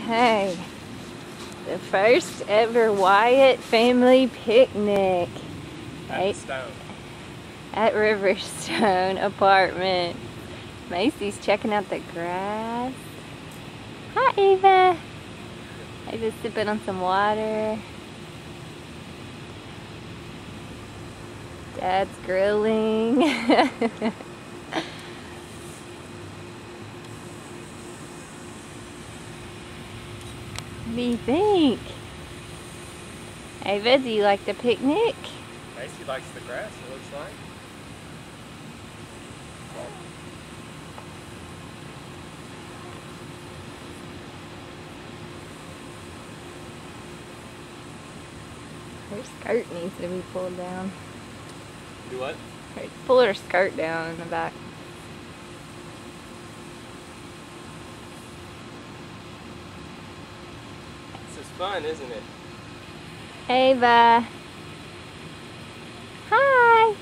Okay, the first ever Wyatt family picnic at Riverstone apartment. Macy's checking out the grass. Hi, Ava. Ava's sipping on some water. Dad's grilling. What do you think? Ava, do you like the picnic? Macy likes the grass, it looks like. Her skirt needs to be pulled down. Do what? Pull her skirt down in the back. This is fun, isn't it? Ava. Hi.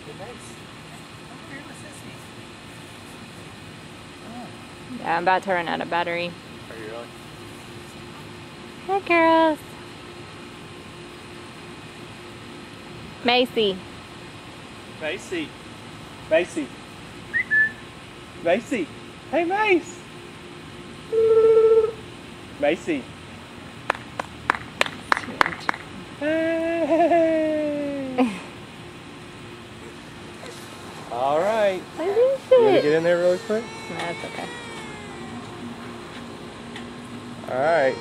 Hey, Mace. Yeah, I'm about to run out of battery. Are you really? Hi, girls. Macy. Macy. Macy. Macy. Hey, Mace. Macy. Hey. All right. What is You gonna it? get in there really quick? No, that's okay. All right.